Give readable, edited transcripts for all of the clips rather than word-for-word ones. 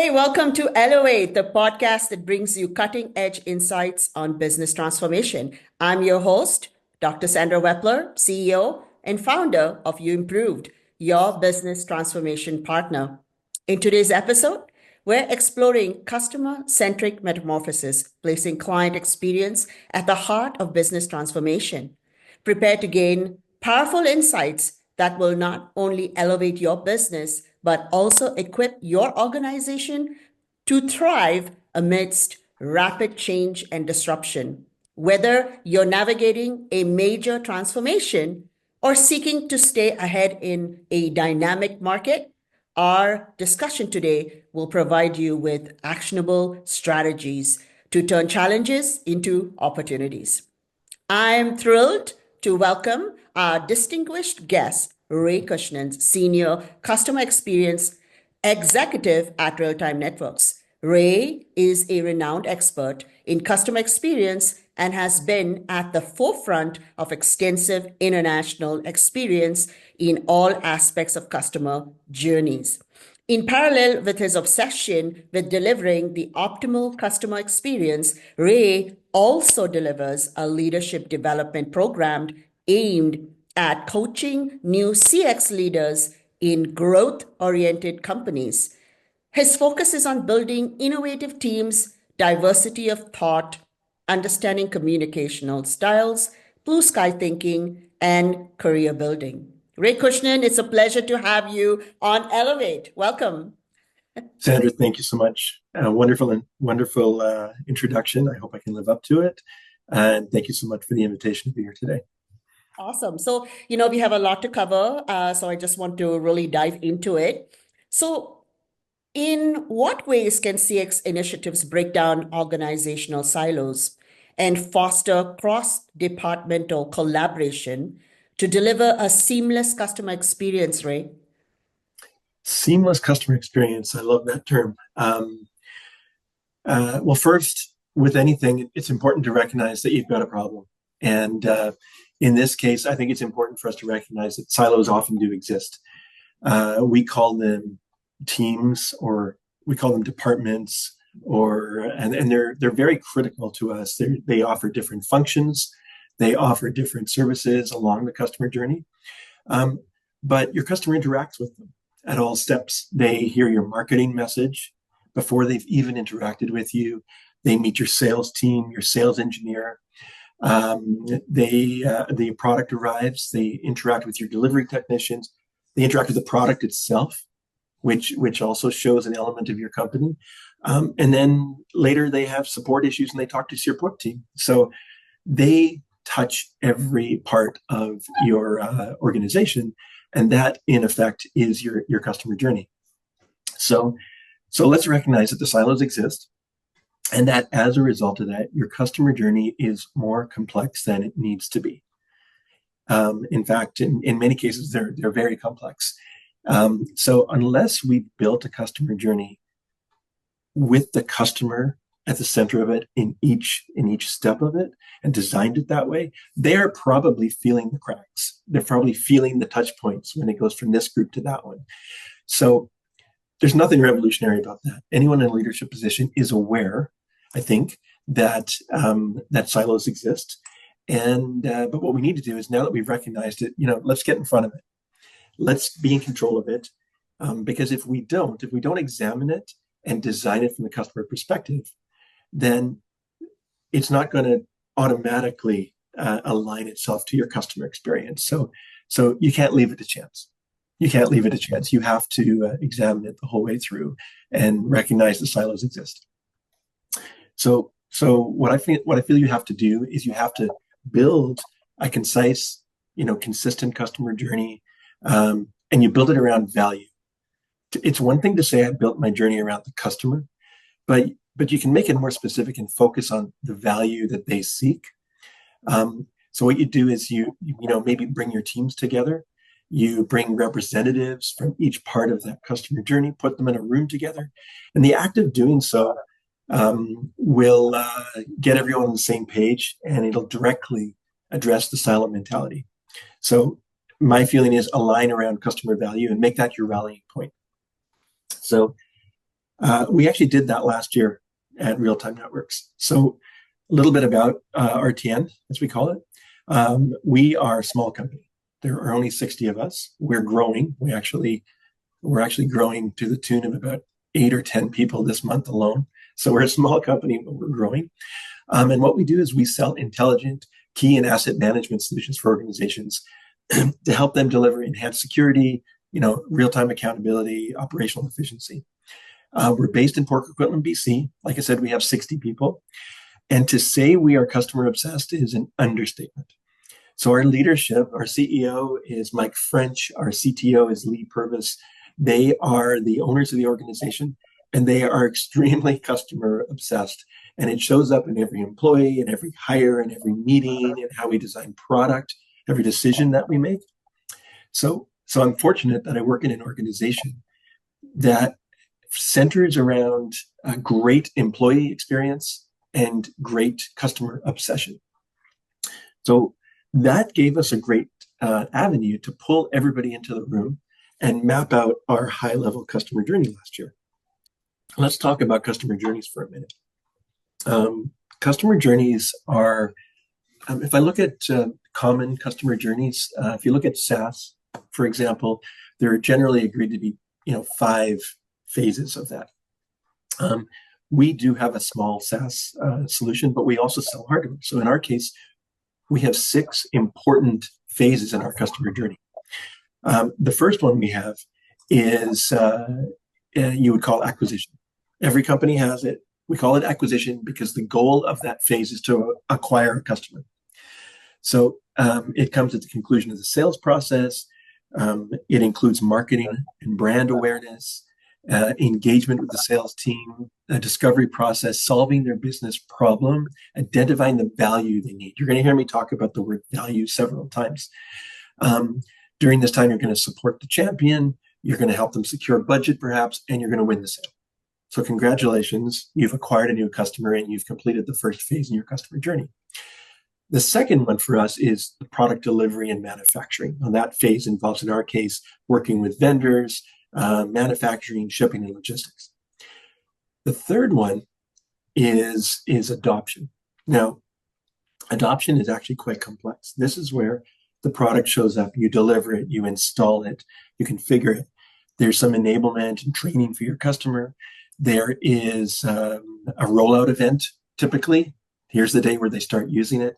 Hey, welcome to Elevate, the podcast that brings you cutting edge insights on business transformation. I'm your host, Dr. Sandra Weppler, CEO and founder of You Improved, your business transformation partner. In today's episode, we're exploring customer-centric metamorphosis, placing client experience at the heart of business transformation. Prepare to gain powerful insights that will not only elevate your business, but also equip your organization to thrive amidst rapid change and disruption. Whether you're navigating a major transformation or seeking to stay ahead in a dynamic market, our discussion today will provide you with actionable strategies to turn challenges into opportunities. I'm thrilled to welcome our distinguished guest, Ray Cushenan, Senior Customer Experience Executive at Real Time Networks. Ray is a renowned expert in customer experience and has been at the forefront of extensive international experience in all aspects of customer journeys. In parallel with his obsession with delivering the optimal customer experience, Ray also delivers a leadership development program aimed at coaching new CX leaders in growth-oriented companies. His focus is on building innovative teams, diversity of thought, understanding communicational styles, blue sky thinking, and career building. Ray Cushenan, it's a pleasure to have you on Elevate. Welcome. Sandra, thank you so much. Wonderful introduction. I hope I can live up to it. And thank you so much for the invitation to be here today. Awesome. So, we have a lot to cover. So I just want to really dive into it. So, in what ways can CX initiatives break down organizational silos and foster cross-departmental collaboration to deliver a seamless customer experience, Ray? Seamless customer experience. I love that term. Well, first, with anything, it's important to recognize that you've got a problem. And in this case, I think it's important for us to recognize that silos often do exist. We call them teams, or we call them departments, and they're very critical to us. They offer different functions, they offer different services along the customer journey, but your customer interacts with them at all steps. They hear your marketing message before they've even interacted with you. They meet your sales team, your sales engineer. The product arrives. They interact with your delivery technicians. They interact with the product itself, which also shows an element of your company. And then later they have support issues and they talk to your support team. So they touch every part of your organization. And that, in effect, is your customer journey. So let's recognize that the silos exist, and that as a result of that, your customer journey is more complex than it needs to be. In fact, in many cases, they're very complex. So unless we've built a customer journey with the customer at the center of it in each step of it and designed it that way, they're probably feeling the cracks. They're probably feeling the touch points when it goes from this group to that one. So there's nothing revolutionary about that. Anyone in a leadership position is aware, I think, that that silos exist. And but what we need to do is, now that we've recognized it, let's get in front of it. Let's be in control of it. Because if we don't examine it and design it from the customer perspective, then it's not going to automatically align itself to your customer experience. So you can't leave it to chance. You can't leave it to chance. You have to examine it the whole way through and recognize the silos exist. So what I feel you have to do is you have to build a concise, consistent customer journey, and you build it around value. It's one thing to say I built my journey around the customer, but you can make it more specific and focus on the value that they seek. So what you do is you maybe bring your teams together. You bring representatives from each part of that customer journey, put them in a room together, and the act of doing so will get everyone on the same page, and it'll directly address the silo mentality. So my feeling is align around customer value and make that your rallying point. So We actually did that last year at Real Time Networks. So a little bit about RTN, as we call it. We are a small company. There are only 60 of us. We're growing. We're actually growing to the tune of about 8 or 10 people this month alone. So we're a small company, but we're growing. And what we do is we sell intelligent key and asset management solutions for organizations to help them deliver enhanced security, real-time accountability, operational efficiency. We're based in Port Coquitlam, BC. Like I said, we have 60 people. And to say we are customer obsessed is an understatement. So our leadership, our CEO is Mike French, our CTO is Lee Purvis. They are the owners of the organization, and they are extremely customer obsessed. And it shows up in every employee, in every hire, in every meeting, in how we design product, every decision that we make. So I'm fortunate that I work in an organization that centers around a great employee experience and great customer obsession. So that gave us a great avenue to pull everybody into the room and map out our high-level customer journey last year. Let's talk about customer journeys for a minute. Customer journeys are, if I look at common customer journeys, if you look at SaaS, for example, there are generally agreed to be 5 phases of that. We do have a small SaaS solution, but we also sell hardware. So in our case, we have 6 important phases in our customer journey. The first one we have is you would call acquisition. Every company has it. We call it acquisition because the goal of that phase is to acquire a customer. So it comes at the conclusion of the sales process. It includes marketing and brand awareness, engagement with the sales team, a discovery process, solving their business problem, identifying the value they need. You're going to hear me talk about the word value several times. During this time, you're going to support the champion, you're going to help them secure budget perhaps, and you're going to win the sale. So congratulations, you've acquired a new customer and you've completed the first phase in your customer journey. The second one for us is the product delivery and manufacturing. Now that phase involves, in our case, working with vendors, manufacturing, shipping, and logistics. The third one is adoption. Now, adoption is actually quite complex. This is where the product shows up, you deliver it, you install it, you configure it. There's some enablement and training for your customer. There is a rollout event, typically. Here's the day where they start using it.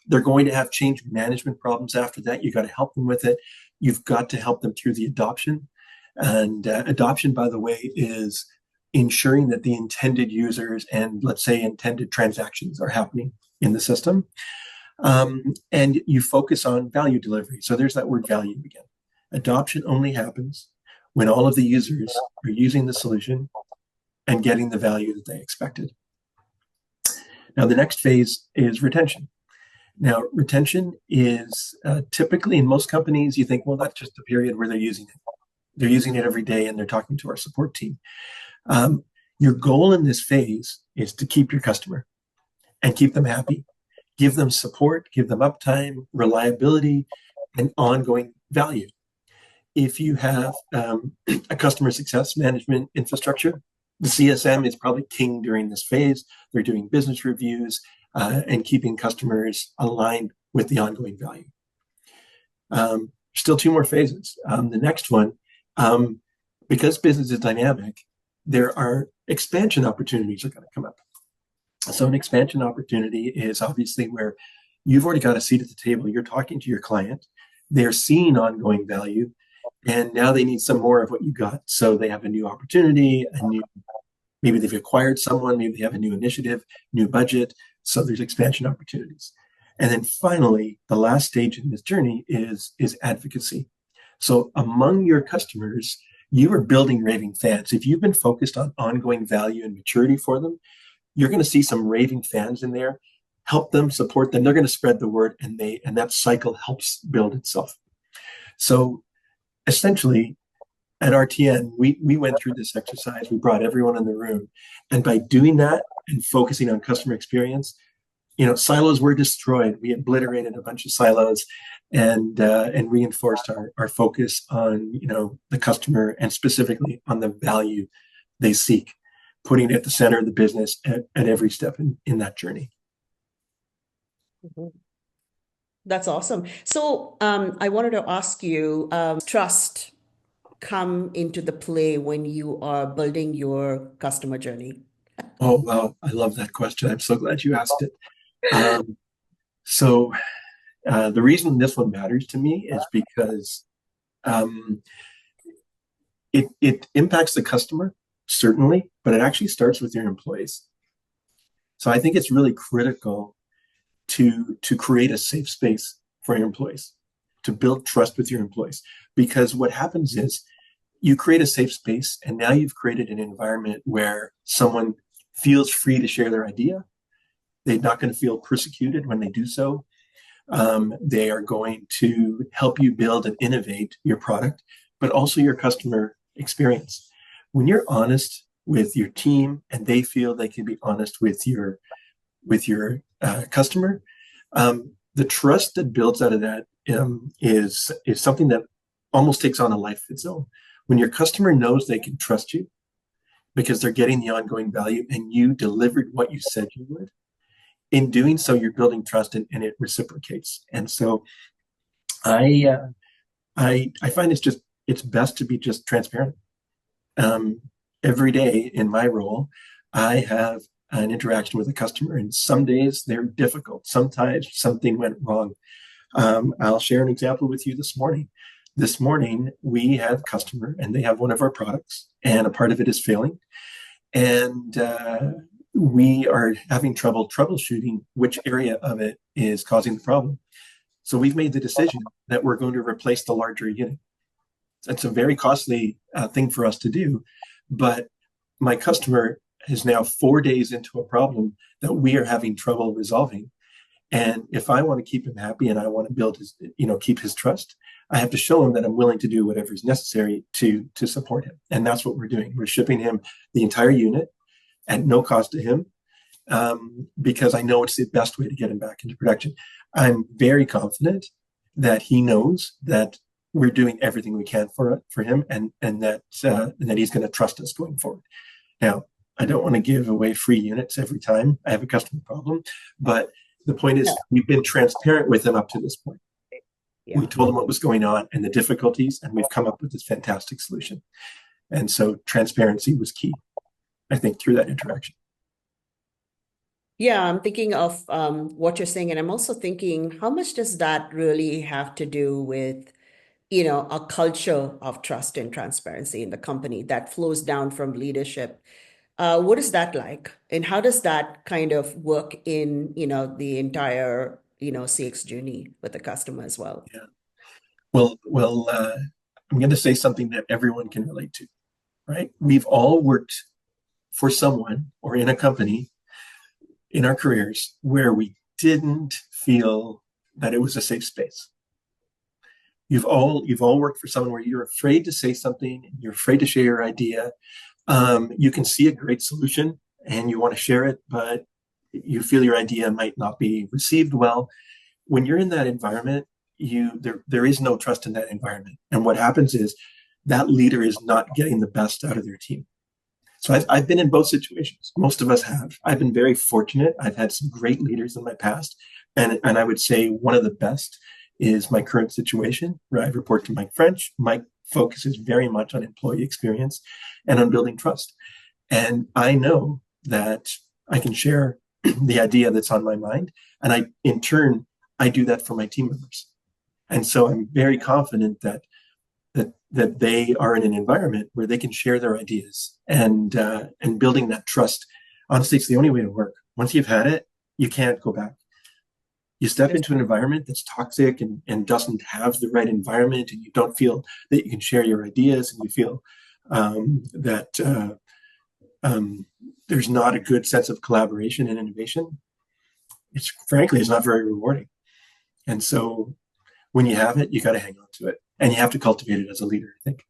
They're going to have change management problems after that. You've got to help them with it. You've got to help them through the adoption. And adoption, by the way, is ensuring that the intended users and, let's say, intended transactions are happening in the system. And you focus on value delivery. So there's that word value again. Adoption only happens when all of the users are using the solution and getting the value that they expected. Now, the next phase is retention. Now, retention is typically in most companies, you think, well, that's just the period where they're using it. They're using it every day and they're talking to our support team. Your goal in this phase is to keep your customer and keep them happy. Give them support, give them uptime, reliability, and ongoing value. If you have a customer success management infrastructure, the CSM is probably king during this phase. They're doing business reviews and keeping customers aligned with the ongoing value. Still 2 more phases. The next one, because business is dynamic, there are expansion opportunities that are going to come up. So an expansion opportunity is obviously where you've already got a seat at the table. You're talking to your client. They're seeing ongoing value, and now they need some more of what you got. So they have a new opportunity, maybe they've acquired someone, maybe they have a new initiative, new budget. So there's expansion opportunities. And then finally, the last stage in this journey is advocacy. So among your customers, you are building raving fans. If you've been focused on ongoing value and maturity for them, you're going to see some raving fans in there. Help them, support them. They're going to spread the word, and that cycle helps build itself. So essentially, at RTN, we went through this exercise. We brought everyone in the room, and by doing that and focusing on customer experience, silos were destroyed. We obliterated a bunch of silos, and reinforced our focus on the customer and specifically on the value they seek. putting it at the center of the business at every step in that journey. Mhm. That's awesome. So I wanted to ask you, trust come into the play when you are building your customer journey? Oh, wow. I love that question. I'm so glad you asked it. Um, so the reason this one matters to me is because um, it impacts the customer, certainly, but it actually starts with your employees. So I think it's really critical to create a safe space for your employees, to build trust with your employees. Because what happens is you create a safe space, and now you've created an environment where someone feels free to share their idea. They're not going to feel persecuted when they do so. They are going to help you build and innovate your product, but also your customer experience. When you're honest with your team and they feel they can be honest with your customer, the trust that builds out of that is something that almost takes on a life of its own. When your customer knows they can trust you because they're getting the ongoing value and you delivered what you said you would, in doing so, you're building trust and it reciprocates. And so I, I find it's best to be just transparent. Um, every day in my role, I have an interaction with a customer, and some days they're difficult. Sometimes something went wrong. I'll share an example with you this morning. This morning, we have a customer, and they have one of our products, and a part of it is failing. And we are having trouble troubleshooting which area of it is causing the problem. So we've made the decision that we're going to replace the larger unit. It's a very costly thing for us to do, but my customer is now 4 days into a problem that we are having trouble resolving. And if I want to keep him happy and I want to build his, keep his trust, I have to show him that I'm willing to do whatever is necessary to support him. And that's what we're doing. We're shipping him the entire unit at no cost to him, because I know it's the best way to get him back into production. I'm very confident that he knows that we're doing everything we can for him, and that he's going to trust us going forward. Now, I don't want to give away free units every time I have a customer problem, but the point is, we've been transparent with him up to this point. Yeah. We told him what was going on and the difficulties, and we've come up with this fantastic solution. And so transparency was key, I think, through that interaction. Yeah, I'm thinking of what you're saying, and I'm also thinking, how much does that really have to do with, a culture of trust and transparency in the company that flows down from leadership? What is that like? And how does that kind of work in, the entire, CX journey with the customer as well? Yeah. Well, I'm going to say something that everyone can relate to, right? We've all worked for someone or in a company in our careers where we didn't feel that it was a safe space. You've all worked for someone where you're afraid to say something, you're afraid to share your idea. You can see a great solution and you want to share it, but you feel your idea might not be received well. When you're in that environment, there is no trust in that environment. And what happens is that leader is not getting the best out of their team. So I've been in both situations. Most of us have. I've been very fortunate. I've had some great leaders in my past. And I would say one of the best is my current situation, where I report to Mike French. Mike focuses very much on employee experience and on building trust. And I know that I can share the idea that's on my mind. And in turn, I do that for my team members. And so I'm very confident that they are in an environment where they can share their ideas, and building that trust. Honestly, it's the only way to work. Once you've had it, you can't go back. You step into an environment that's toxic and doesn't have the right environment, and you don't feel that you can share your ideas, and you feel that there's not a good sense of collaboration and innovation. Frankly, it's not very rewarding. And so when you have it, you got to hang on to it, and you have to cultivate it as a leader, I think.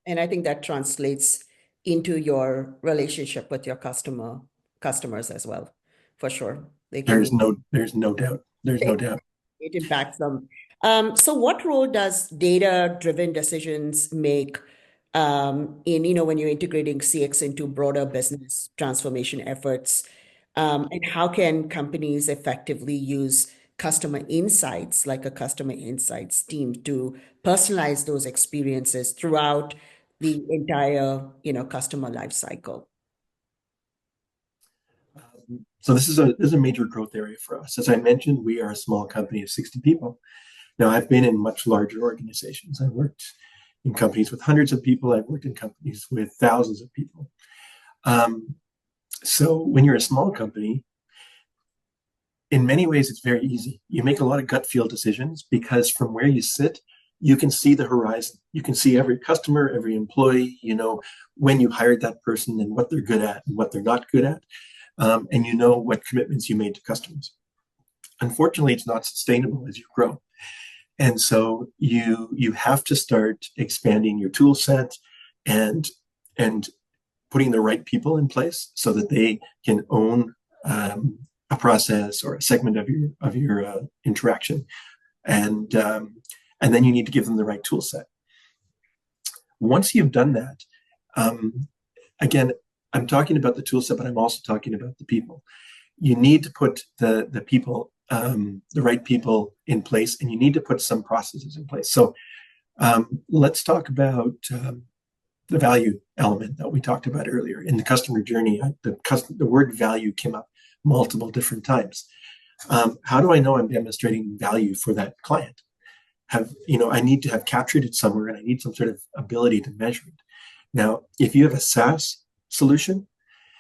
And I think that translates into your relationship with your customers as well, for sure. There's no doubt. There's no doubt. It impacts them. So what role does data-driven decisions make in, when you're integrating CX into broader business transformation efforts? And how can companies effectively use customer insights, like a customer insights team, to personalize those experiences throughout the entire, customer life cycle? So this is a major growth area for us. As I mentioned, we are a small company of 60 people. Now, I've been in much larger organizations. I've worked in companies with hundreds of people. I've worked in companies with thousands of people. So when you're a small company, in many ways, it's very easy. You make a lot of gut feel decisions because from where you sit, you can see the horizon. You can see every customer, every employee, when you hired that person and what they're good at and what they're not good at. And you know what commitments you made to customers. Unfortunately, it's not sustainable as you grow. And so you have to start expanding your tool set and putting the right people in place so that they can own a process or a segment of your interaction, and then you need to give them the right tool set. Once you've done that, again, I'm talking about the tool set, but I'm also talking about the people. You need to put the people, the right people in place, and you need to put some processes in place. So let's talk about the value element that we talked about earlier. In the customer journey, the word value came up multiple different times. How do I know I'm demonstrating value for that client? I need to have captured it somewhere, and I need some sort of ability to measure it. Now, if you have a SaaS solution,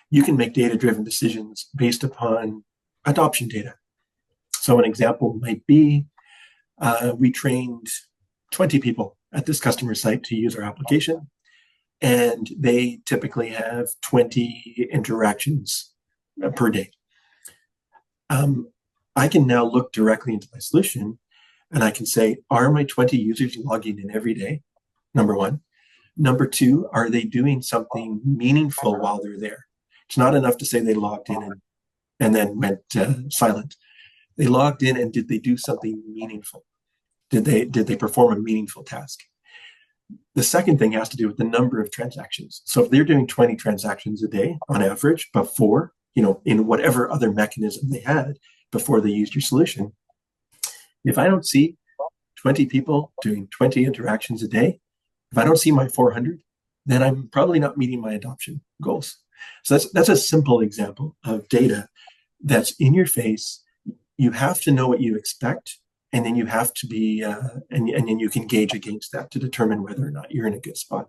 you can make data-driven decisions based upon adoption data. So an example might be, we trained 20 people at this customer site to use our application, and they typically have 20 interactions per day. I can now look directly into my solution, and I can say, are my 20 users logging in every day? Number one. Number two, are they doing something meaningful while they're there? It's not enough to say they logged in and then went silent. They logged in, and did they do something meaningful? Did they perform a meaningful task? The second thing has to do with the number of transactions. So if they're doing 20 transactions a day on average before, in whatever other mechanism they had before they used your solution, if I don't see 20 people doing 20 interactions a day, if I don't see my 400, then I'm probably not meeting my adoption goals. So that's a simple example of data that's in your face. You have to know what you expect, and then you have to be, and then you can gauge against that to determine whether or not you're in a good spot.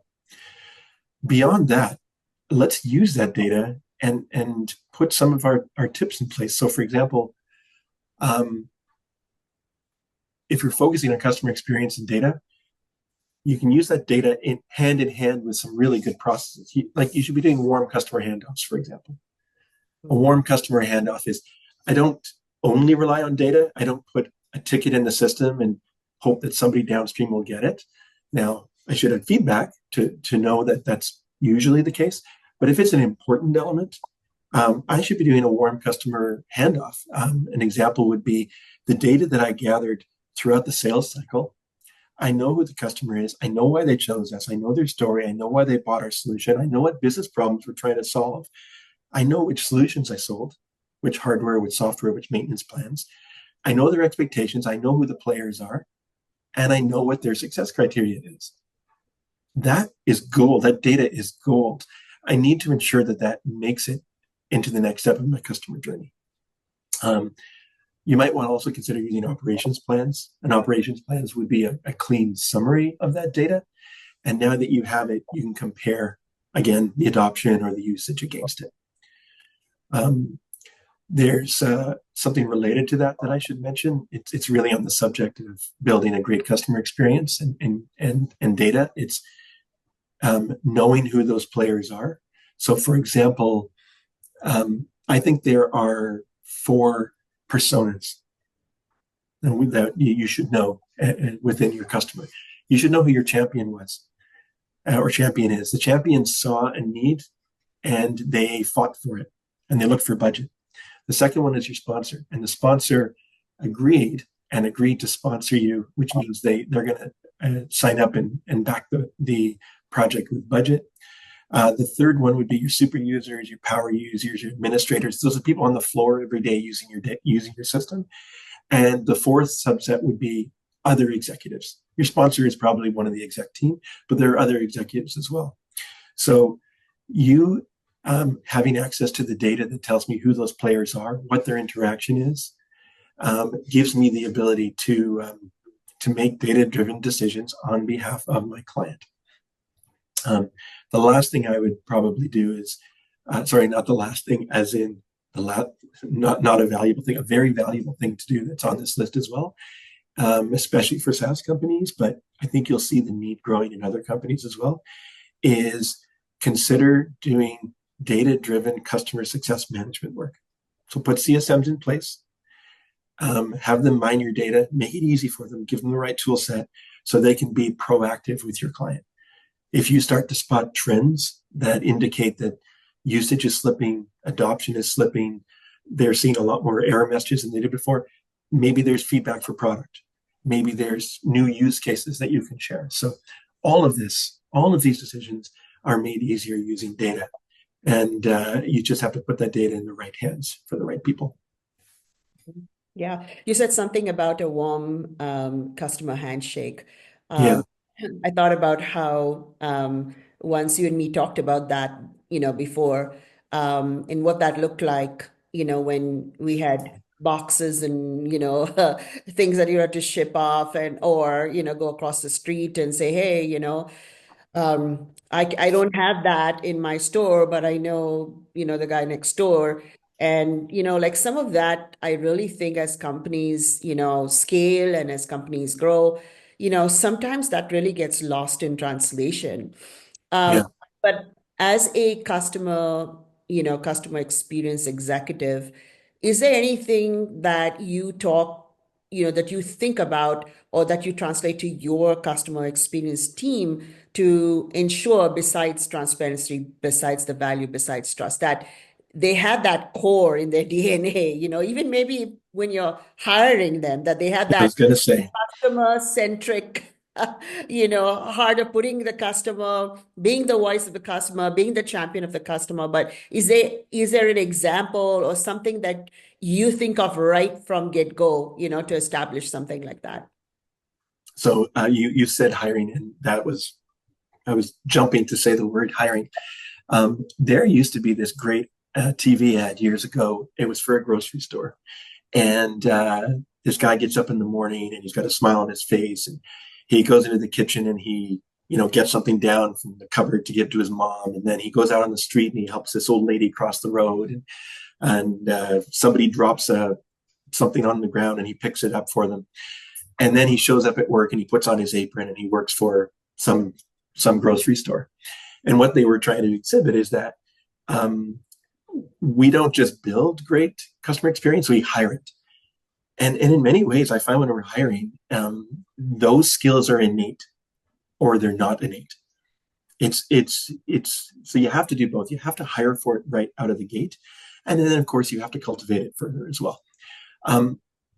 Beyond that, let's use that data and put some of our tips in place. So for example, if you're focusing on customer experience and data, you can use that data in hand with some really good processes. You should be doing warm customer handoffs, for example. A warm customer handoff is, I don't only rely on data. I don't put a ticket in the system and hope that somebody downstream will get it. Now, I should have feedback to know that that's usually the case. But if it's an important element, I should be doing a warm customer handoff. An example would be the data that I gathered throughout the sales cycle. I know who the customer is. I know why they chose us. I know their story. I know why they bought our solution. I know what business problems we're trying to solve. I know which solutions I sold, which hardware, which software, which maintenance plans. I know their expectations. I know who the players are. And I know what their success criteria is. That is gold. That data is gold. I need to ensure that makes it into the next step of my customer journey. You might want to also consider using operations plans. And operations plans would be a clean summary of that data. And now that you have it, you can compare, again, the adoption or the usage against it. There's something related to that I should mention. It's really on the subject of building a great customer experience and data. It's knowing who those players are. So, for example, I think there are 4 personas that you should know within your customer. You should know who your champion was or champion is. The champion saw a need and they fought for it and they looked for budget. The second one is your sponsor, and the sponsor agreed to sponsor you, which means they're going to sign up and back the project with budget. The third one would be your super users, your power users, your administrators. Those are people on the floor every day using your system. And the fourth subset would be other executives. Your sponsor is probably one of the exec team, but there are other executives as well. So you having access to the data that tells me who those players are, what their interaction is, gives me the ability to make data-driven decisions on behalf of my client. The last thing I would probably do is, sorry, not the last thing, as in not a valuable thing, a very valuable thing to do that's on this list as well, especially for SaaS companies, but I think you'll see the need growing in other companies as well, is consider doing data-driven customer success management work. So put CSMs in place, have them mine your data, make it easy for them, give them the right tool set so they can be proactive with your client. If you start to spot trends that indicate that usage is slipping, adoption is slipping, they're seeing a lot more error messages than they did before, maybe there's feedback for product. Maybe there's new use cases that you can share. So all of these decisions are made easier using data. And you just have to put that data in the right hands for the right people. Yeah. You said something about a warm customer handshake. Yeah. I thought about how once you and me talked about that, before, and what that looked like, when we had boxes and, things that you had to ship off or, go across the street and say, hey, I don't have that in my store, but I know, the guy next door. And, like some of that, I really think as companies, scale and as companies grow, sometimes that really gets lost in translation. Um, Yeah. but as a customer experience executive, is there anything that that you think about or that you translate to your customer experience team to ensure, besides transparency, besides the value, besides trust, that they have that core in their DNA, even maybe when you're hiring them, that they have I that was going to say, customer-centric, heart of putting the customer, being the voice of the customer, being the champion of the customer. But is there an example or something that you think of right from get-go, to establish something like that? so you said hiring, and I was jumping to say the word hiring. There used to be this great TV ad years ago. It was for a grocery store. And this guy gets up in the morning and he's got a smile on his face. And he goes into the kitchen and he, gets something down from the cupboard to give to his mom. And then he goes out on the street and he helps this old lady cross the road. And somebody drops something on the ground and he picks it up for them. And then he shows up at work and he puts on his apron and he works for some grocery store. And what they were trying to exhibit is that we don't just build great customer experience, we hire it. And in many ways, I find when we're hiring, those skills are innate or they're not innate. So you have to do both. You have to hire for it right out of the gate. And then, of course, you have to cultivate it further as well.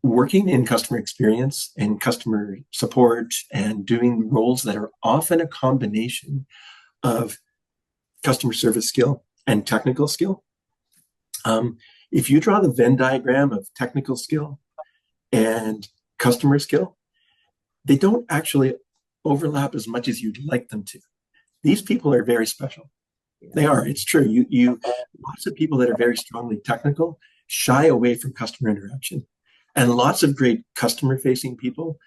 Working in customer experience and customer support and doing roles that are often a combination of customer service skill and technical skill. If you draw the Venn diagram of technical skill and customer skill, they don't actually overlap as much as you'd like them to. These people are very special. They are. It's true. You lots of people that are very strongly technical shy away from customer interaction, and lots of great customer-facing people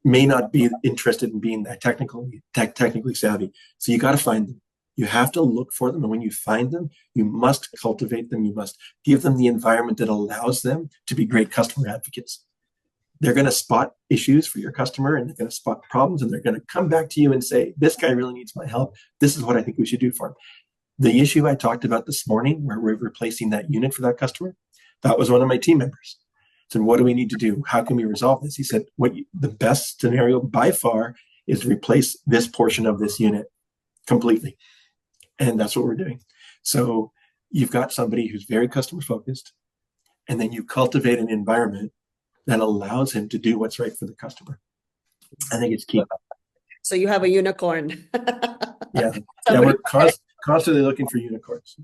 may not be interested in being that technically savvy. So you got to find them. You have to look for them. And when you find them, you must cultivate them. You must give them the environment that allows them to be great customer advocates. They're going to spot issues for your customer and they're going to spot problems and they're going to come back to you and say, this guy really needs my help. This is what I think we should do for him. The issue I talked about this morning where we're replacing that unit for that customer, that was one of my team members. I said, what do we need to do? How can we resolve this? He said, the best scenario by far is to replace this portion of this unit completely. And that's what we're doing. So you've got somebody who's very customer focused, and then you cultivate an environment that allows him to do what's right for the customer. I think it's key. So you have a unicorn. Yeah, yeah, Somebody, we're constantly looking for unicorns.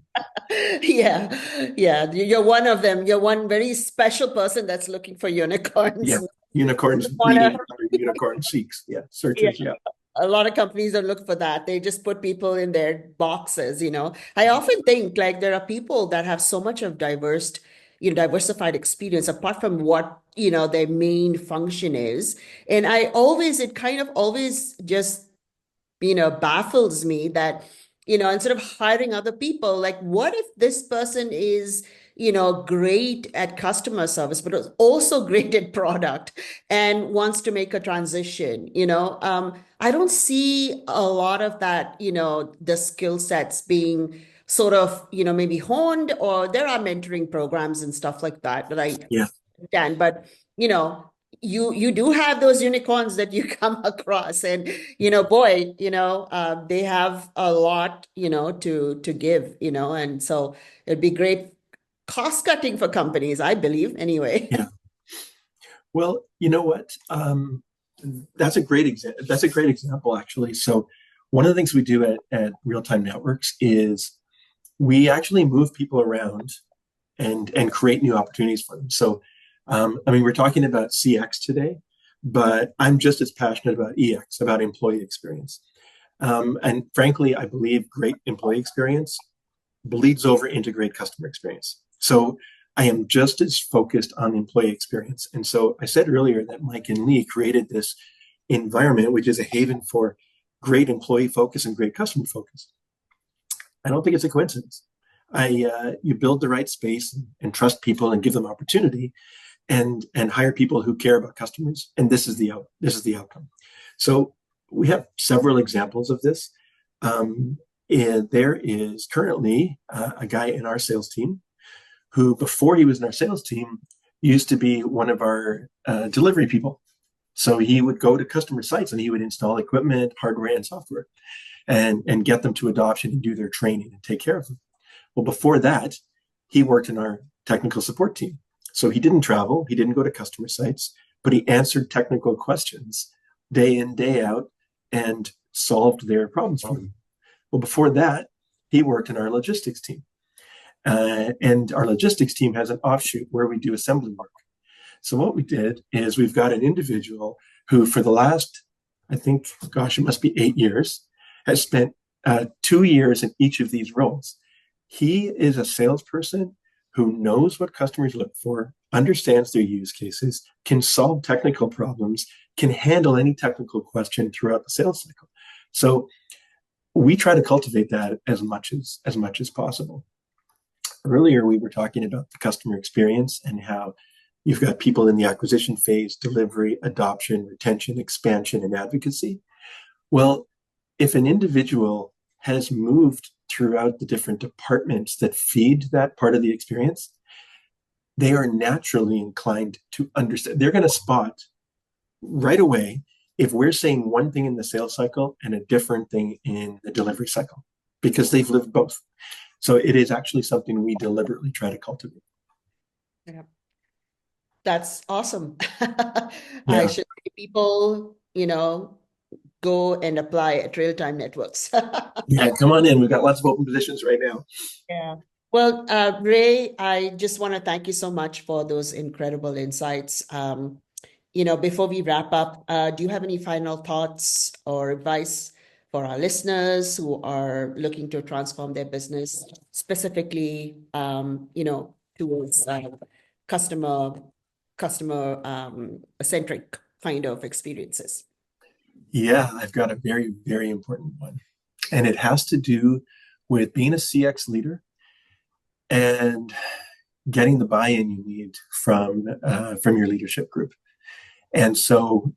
yeah, yeah. You're one of them. You're one very special person that's looking for Yeah, unicorns. unicorns Wanna, breeding under unicorn seeks. Yeah, yeah. searchers. Yeah, A lot of companies don't look for that. They just put people in their boxes. I often think like there are people that have so much of diversified experience apart from what their main function is. And it kind of always just baffles me that instead of hiring other people, like what if this person is great at customer service, but is also great at product and wants to make a transition. I don't see a lot of that the skill sets being sort of maybe honed, or there are mentoring programs and stuff like that I yeah, understand, but you know, you do have those unicorns that you come across, and boy, they have a lot to give, and so it'd be great cost cutting for companies, I believe, anyway. yeah. Well, you know what? That's a great example. That's a great example, actually. So, one of the things we do at Real Time Networks is we actually move people around and create new opportunities for them. So, I mean, we're talking about CX today, but I'm just as passionate about EX, about employee experience. And frankly, I believe great employee experience bleeds over into great customer experience. So I am just as focused on the employee experience. And so I said earlier that Mike and Lee created this environment, which is a haven for great employee focus and great customer focus. I don't think it's a coincidence. You build the right space and trust people and give them opportunity, and hire people who care about customers. And this is the outcome. So we have several examples of this. And there is currently a guy in our sales team who, before he was in our sales team, used to be one of our delivery people. So he would go to customer sites and he would install equipment, hardware, and software, and get them to adoption and do their training and take care of them. Well, before that, he worked in our technical support team. So he didn't travel, he didn't go to customer sites, but he answered technical questions day in, day out, and solved their problems for them. Well, before that, he worked in our logistics team. And our logistics team has an offshoot where we do assembly work. So what we did is we've got an individual who, for the last, I think, gosh, it must be 8 years, has spent 2 years in each of these roles. He is a salesperson who knows what customers look for, understands their use cases, can solve technical problems, can handle any technical question throughout the sales cycle. So we try to cultivate that as much as possible. Earlier, we were talking about the customer experience and how you've got people in the acquisition phase, delivery, adoption, retention, expansion, and advocacy. Well, if an individual has moved throughout the different departments that feed that part of the experience, they are naturally inclined to understand. They're going to spot right away if we're saying one thing in the sales cycle and a different thing in the delivery cycle, because they've lived both. So it is actually something we deliberately try to cultivate. Yeah. That's awesome. I Yeah. should say people go and apply at Real Time Networks. Yeah, come on in. We've got lots of open positions right now. Yeah. Well, Ray, I just want to thank you so much for those incredible insights. Before we wrap up, do you have any final thoughts or advice for our listeners who are looking to transform their business, specifically, towards customer centric kind of experiences? Yeah, I've got a very, very important one. And it has to do with being a CX leader and getting the buy-in you need from your leadership group. And so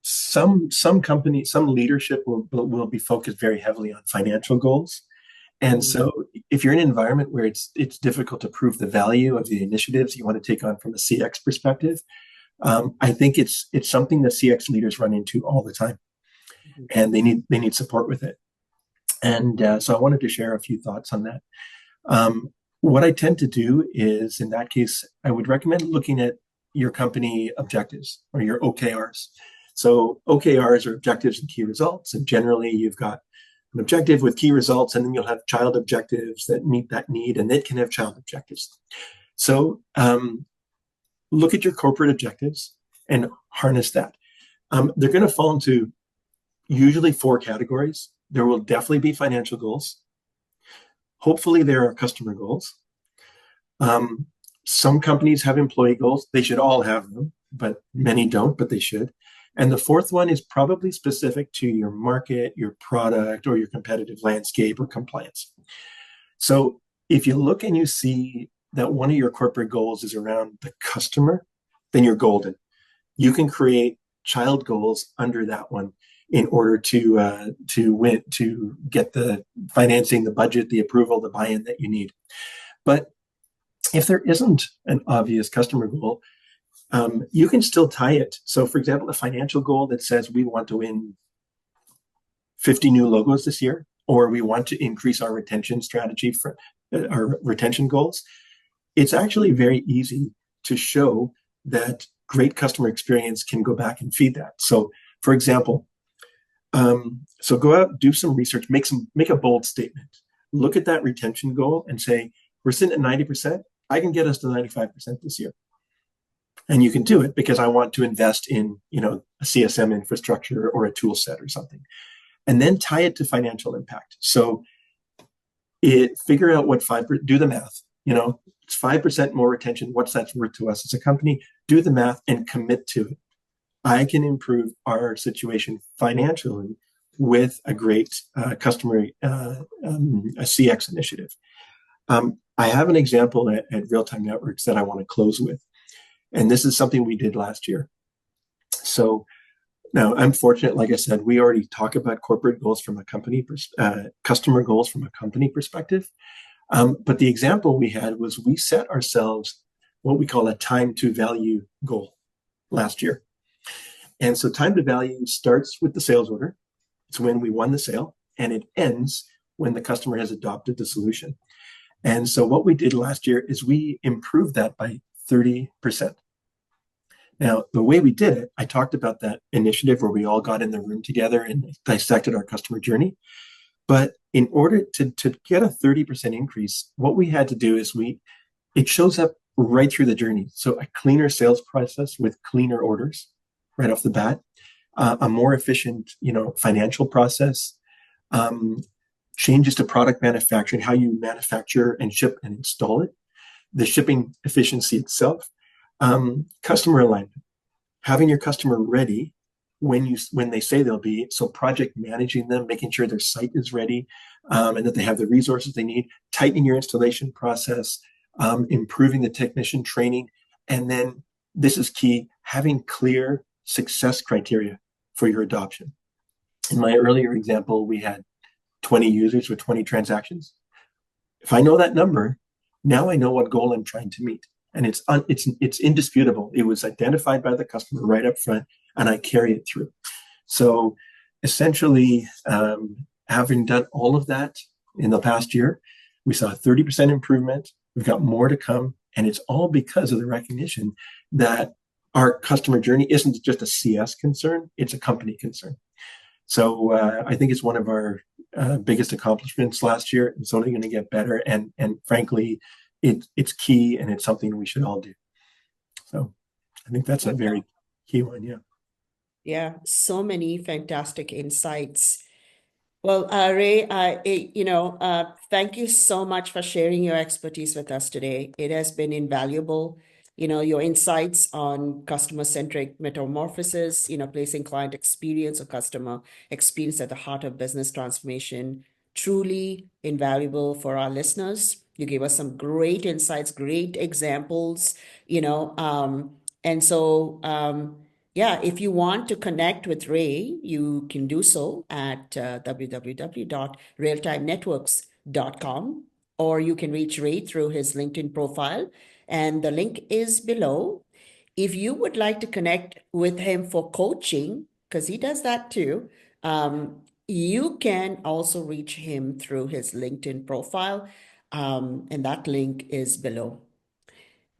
some companies, some leadership will be focused very heavily on financial goals. And so if you're in an environment where it's difficult to prove the value of the initiatives you want to take on from a CX perspective, I think it's something that CX leaders run into all the time, and they need support with it. And so I wanted to share a few thoughts on that. What I tend to do is, in that case, I would recommend looking at your company objectives or your OKRs. So OKRs are objectives and key results. And generally you've got an objective with key results, and then you'll have child objectives that meet that need, and it can have child objectives. So look at your corporate objectives and harness that. They're going to fall into usually 4 categories. There will definitely be financial goals. Hopefully there are customer goals. Some companies have employee goals. They should all have them, but many don't, but they should. And the 4th one is probably specific to your market, your product, or your competitive landscape or compliance. So if you look and you see that one of your corporate goals is around the customer, then you're golden. You can create child goals under that one in order to get the financing, the budget, the approval, the buy-in that you need. But if there isn't an obvious customer goal, you can still tie it. So, for example, a financial goal that says we want to win 50 new logos this year, or we want to increase our retention strategy for our retention goals. It's actually very easy to show that great customer experience can go back and feed that. So, for example, so go out, do some research, make a bold statement. Look at that retention goal and say, we're sitting at 90%. I can get us to 95% this year. And you can do it because I want to invest in, a CSM infrastructure or a tool set or something. And then tie it to financial impact. So figure out what do the math. It's 5% more retention. What's that worth to us as a company? Do the math and commit to it. I can improve our situation financially with a great customer, a CX initiative. I have an example at Real-Time Networks that I want to close with. And this is something we did last year. So now I'm fortunate, like I said, we already talk about corporate goals from a company, customer goals from a company perspective. But the example we had was we set ourselves what we call a time to value goal last year. And so time to value starts with the sales order. It's when we won the sale, and it ends when the customer has adopted the solution. And so what we did last year is we improved that by 30%. Now, the way we did it, I talked about that initiative where we all got in the room together and dissected our customer journey. But in order to get a 30% increase, what we had to do is it shows up right through the journey. So a cleaner sales process with cleaner orders right off the bat, a more efficient, financial process, changes to product manufacturing, how you manufacture and ship and install it, the shipping efficiency itself, customer alignment, having your customer ready when they say they'll be. So project managing them, making sure their site is ready, and that they have the resources they need, tightening your installation process, improving the technician training. And then this is key, having clear success criteria for your adoption. In my earlier example, we had 20 users with 20 transactions. If I know that number, now I know what goal I'm trying to meet. And it's indisputable. It was identified by the customer right up front, and I carry it through. So essentially, having done all of that in the past year, we saw a 30% improvement. We've got more to come. And it's all because of the recognition that our customer journey isn't just a CS concern, it's a company concern. So I think it's one of our biggest accomplishments last year. It's only going to get better. And frankly, it's key, and it's something we should all do. So I think that's a very key one. Yeah. Yeah, so many fantastic insights. Well, Ray, thank you so much for sharing your expertise with us today. It has been invaluable. Your insights on customer-centric metamorphosis, placing client experience or customer experience at the heart of business transformation, truly invaluable for our listeners. You gave us some great insights, great examples, and so yeah, if you want to connect with Ray, you can do so at www.realtimenetworks.com, or you can reach Ray through his LinkedIn profile, and the link is below. If you would like to connect with him for coaching, because he does that too, you can also reach him through his LinkedIn profile, and that link is below.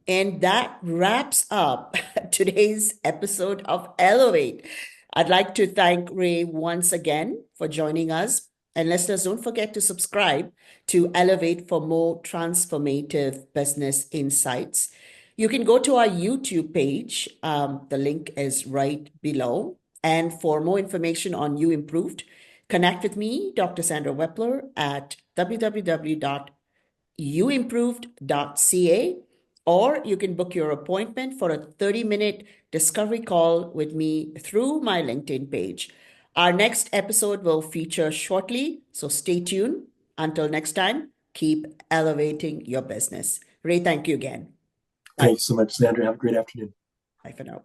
And that wraps up today's episode of Elevate. I'd like to thank Ray once again for joining us. And listeners, don't forget to subscribe to Elevate for more transformative business insights. You can go to our YouTube page. The link is right below. And for more information on You Improved, connect with me, Dr. Sandra Weppler, at www.youimproved.ca, or you can book your appointment for a 30-minute discovery call with me through my LinkedIn page. Our next episode will feature shortly, so stay tuned. Until next time, keep elevating your business. Ray, thank you again. Bye. Thanks so much, Sandra. Have a great afternoon. Bye for now.